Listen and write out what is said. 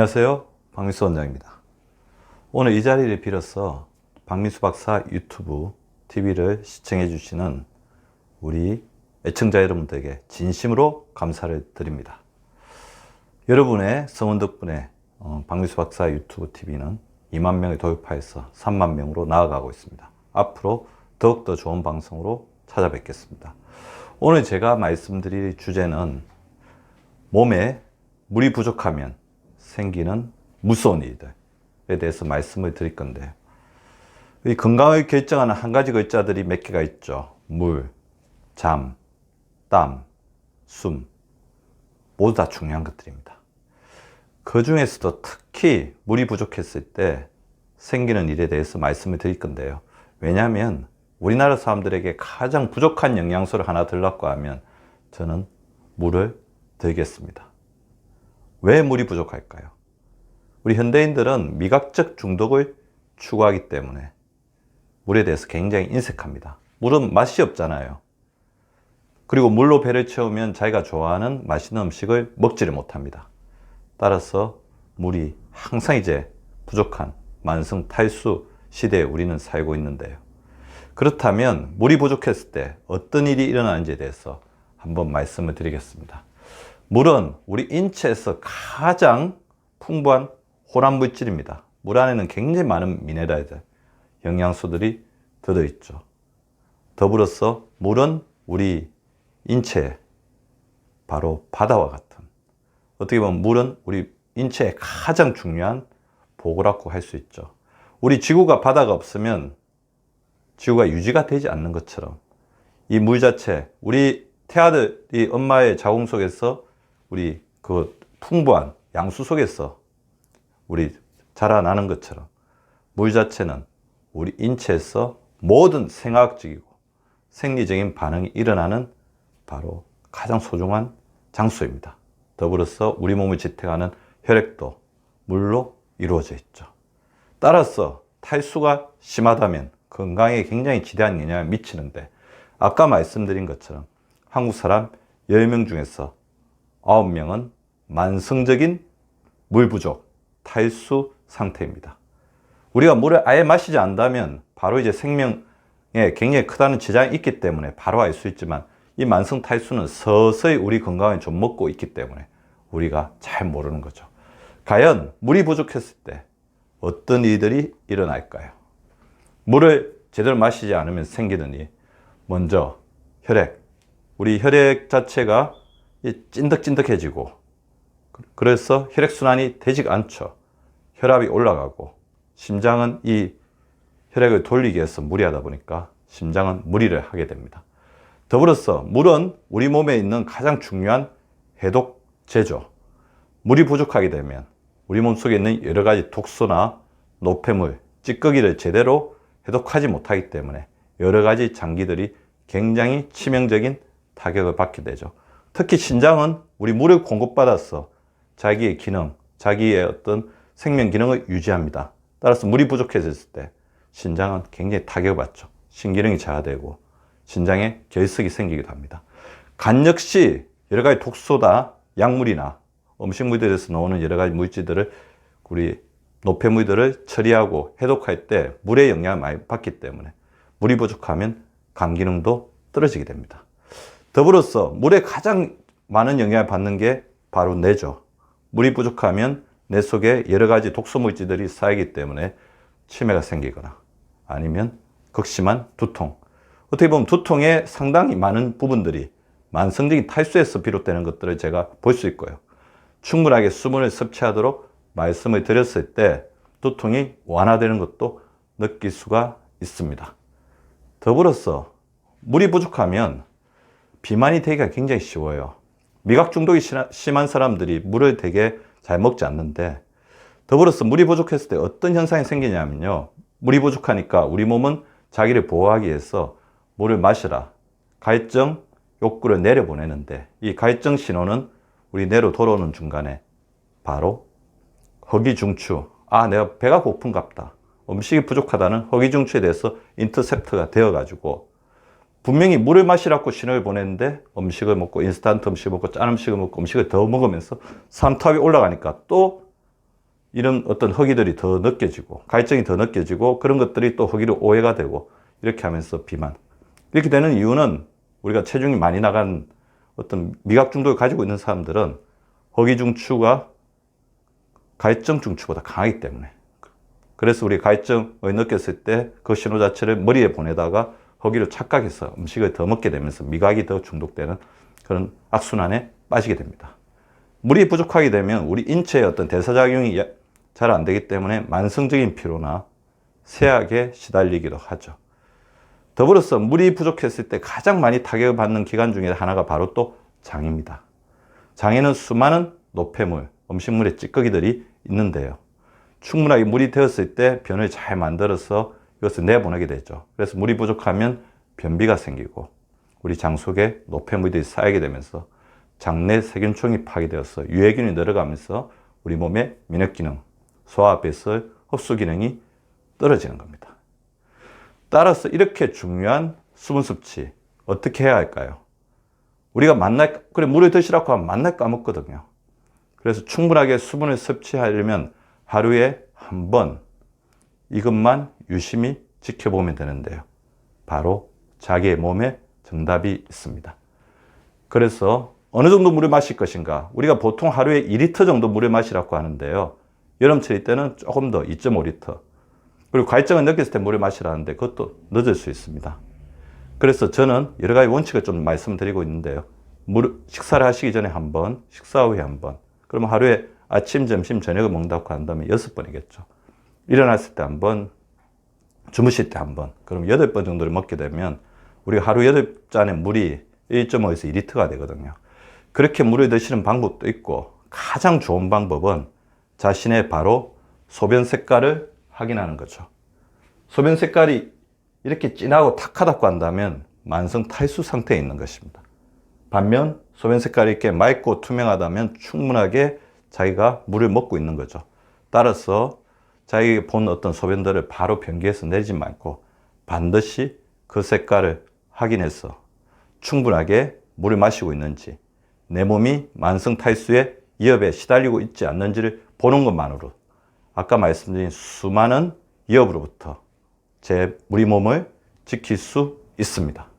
안녕하세요, 박민수 원장입니다. 오늘 이 자리를 빌어서 박민수 박사 유튜브 TV를 시청해 주시는 우리 애청자 여러분들에게 진심으로 감사를 드립니다. 여러분의 성원 덕분에 박민수 박사 유튜브 TV는 2만 명을 도입하여서 3만 명으로 나아가고 있습니다. 앞으로 더욱더 좋은 방송으로 찾아뵙겠습니다. 오늘 제가 말씀드릴 주제는 몸에 물이 부족하면 생기는 무서운 일들에 대해서 말씀을 드릴 건데요. 이 건강을 결정하는 한 가지 글자들이 몇 개가 있죠. 물, 잠, 땀, 숨, 모두 다 중요한 것들입니다. 그 중에서도 특히 물이 부족했을 때 생기는 일에 대해서 말씀을 드릴 건데요. 왜냐하면 우리나라 사람들에게 가장 부족한 영양소를 하나 들라고 하면 저는 물을 들겠습니다. 왜 물이 부족할까요? 우리 현대인들은 미각적 중독을 추구하기 때문에 물에 대해서 굉장히 인색합니다. 물은 맛이 없잖아요. 그리고 물로 배를 채우면 자기가 좋아하는 맛있는 음식을 먹지를 못합니다. 따라서 물이 항상 이제 부족한 만성 탈수 시대에 우리는 살고 있는데요. 그렇다면 물이 부족했을 때 어떤 일이 일어나는지에 대해서 한번 말씀을 드리겠습니다. 물은 우리 인체에서 가장 풍부한 혼합 물질입니다. 물 안에는 굉장히 많은 미네랄들, 영양소들이 들어있죠. 더불어서 물은 우리 인체에 바로 바다와 같은, 어떻게 보면 물은 우리 인체의 가장 중요한 보고라고 할 수 있죠. 우리 지구가 바다가 없으면 지구가 유지가 되지 않는 것처럼 이 물 자체, 우리 태아들이 엄마의 자궁 속에서 우리 그 풍부한 양수 속에서 우리 자라나는 것처럼 물 자체는 우리 인체에서 모든 생화학적이고 생리적인 반응이 일어나는 바로 가장 소중한 장소입니다. 더불어서 우리 몸을 지탱하는 혈액도 물로 이루어져 있죠. 따라서 탈수가 심하다면 건강에 굉장히 지대한 영향을 미치는데, 아까 말씀드린 것처럼 한국 사람 10명 중에서 9명은 만성적인 물 부족, 탈수 상태입니다. 우리가 물을 아예 마시지 않는다면 바로 이제 생명에 굉장히 크다는 지장이 있기 때문에 바로 알 수 있지만, 이 만성 탈수는 서서히 우리 건강을 좀 먹고 있기 때문에 우리가 잘 모르는 거죠. 과연 물이 부족했을 때 어떤 일들이 일어날까요? 물을 제대로 마시지 않으면 생기는 일, 먼저 혈액, 우리 혈액 자체가 찐득찐득해지고, 그래서 혈액순환이 되지가 않죠. 혈압이 올라가고, 심장은 이 혈액을 돌리기 위해서 무리하다 보니까 심장은 무리를 하게 됩니다. 더불어서 물은 우리 몸에 있는 가장 중요한 해독제죠. 물이 부족하게 되면 우리 몸속에 있는 여러 가지 독소나 노폐물, 찌꺼기를 제대로 해독하지 못하기 때문에 여러 가지 장기들이 굉장히 치명적인 타격을 받게 되죠. 특히 신장은 우리 물을 공급받아서 자기의 기능, 자기의 어떤 생명 기능을 유지합니다. 따라서 물이 부족해졌을 때 신장은 굉장히 타격을 받죠. 신기능이 저하되고 신장에 결석이 생기기도 합니다. 간 역시 여러 가지 독소다, 약물이나 음식물들에서 나오는 여러 가지 물질들을, 우리 노폐물들을 처리하고 해독할 때 물의 영향을 많이 받기 때문에 물이 부족하면 간 기능도 떨어지게 됩니다. 더불어서 물에 가장 많은 영향을 받는 게 바로 뇌죠. 물이 부족하면 뇌 속에 여러 가지 독소 물질들이 쌓이기 때문에 치매가 생기거나 아니면 극심한 두통, 어떻게 보면 두통의 상당히 많은 부분들이 만성적인 탈수에서 비롯되는 것들을 제가 볼 수 있고요. 충분하게 수분을 섭취하도록 말씀을 드렸을 때 두통이 완화되는 것도 느낄 수가 있습니다. 더불어서 물이 부족하면 비만이 되기가 굉장히 쉬워요. 미각 중독이 심한 사람들이 물을 되게 잘 먹지 않는데, 더불어서 물이 부족했을 때 어떤 현상이 생기냐면요, 물이 부족하니까 우리 몸은 자기를 보호하기 위해서 물을 마시라, 갈증 욕구를 내려보내는데, 이 갈증 신호는 우리 뇌로 돌아오는 중간에 바로 허기중추, 내가 배가 고픈갑다, 음식이 부족하다는 허기중추에 대해서 인터셉터가 되어가지고 분명히 물을 마시라고 신호를 보냈는데 음식을 먹고, 인스턴트 음식을 먹고, 짠 음식을 먹고, 음식을 더 먹으면서 삼투압이 올라가니까 또 이런 어떤 허기들이 더 느껴지고 갈증이 더 느껴지고 그런 것들이 또 허기로 오해가 되고 이렇게 하면서 비만. 이렇게 되는 이유는 우리가 체중이 많이 나간 어떤 미각 중독을 가지고 있는 사람들은 허기 중추가 갈증 중추보다 강하기 때문에. 그래서 우리 갈증을 느꼈을 때 그 신호 자체를 머리에 보내다가 허기로 착각해서 음식을 더 먹게 되면서 미각이 더 중독되는 그런 악순환에 빠지게 됩니다. 물이 부족하게 되면 우리 인체의 어떤 대사작용이 잘 안 되기 때문에 만성적인 피로나 쇠약에 시달리기도 하죠. 더불어서 물이 부족했을 때 가장 많이 타격을 받는 기관 중에 하나가 바로 또 장입니다. 장에는 수많은 노폐물, 음식물의 찌꺼기들이 있는데요. 충분하게 물이 되었을 때 변을 잘 만들어서 이것을 내보내게 되죠. 그래서 물이 부족하면 변비가 생기고 우리 장 속에 노폐물들이 쌓이게 되면서 장내 세균총이 파괴되어서 유해균이 늘어가면서 우리 몸의 면역기능, 소화배설, 흡수 기능이 떨어지는 겁니다. 따라서 이렇게 중요한 수분 섭취 어떻게 해야 할까요? 우리가 그래 물을 드시라고 하면 만날 까먹거든요. 그래서 충분하게 수분을 섭취하려면 하루에 한 번 이것만 유심히 지켜보면 되는데요. 바로 자기의 몸에 정답이 있습니다. 그래서 어느 정도 물을 마실 것인가? 우리가 보통 하루에 2리터 정도 물을 마시라고 하는데요. 여름철일 때는 조금 더 2.5리터. 그리고 갈증을 느꼈을 때 물을 마시라는데 그것도 늦을 수 있습니다. 그래서 저는 여러 가지 원칙을 좀 말씀드리고 있는데요. 식사를 하시기 전에 한 번, 식사 후에 한 번. 그러면 하루에 아침, 점심, 저녁을 먹는다고 한다면 6번이겠죠. 일어났을 때 한 번, 주무실 때 한 번. 그럼 8번 정도를 먹게 되면 우리가 하루 8잔의 물이 1.5에서 2리터가 되거든요. 그렇게 물을 드시는 방법도 있고 가장 좋은 방법은 자신의 바로 소변 색깔을 확인하는 거죠. 소변 색깔이 이렇게 진하고 탁하다고 한다면 만성 탈수 상태에 있는 것입니다. 반면 소변 색깔이 이렇게 맑고 투명하다면 충분하게 자기가 물을 먹고 있는 거죠. 따라서 자기가 본 어떤 소변들을 바로 변기에서 내리지 말고 반드시 그 색깔을 확인해서 충분하게 물을 마시고 있는지 내 몸이 만성 탈수의 위협에 시달리고 있지 않는지를 보는 것만으로 아까 말씀드린 수많은 위협으로부터 우리 몸을 지킬 수 있습니다.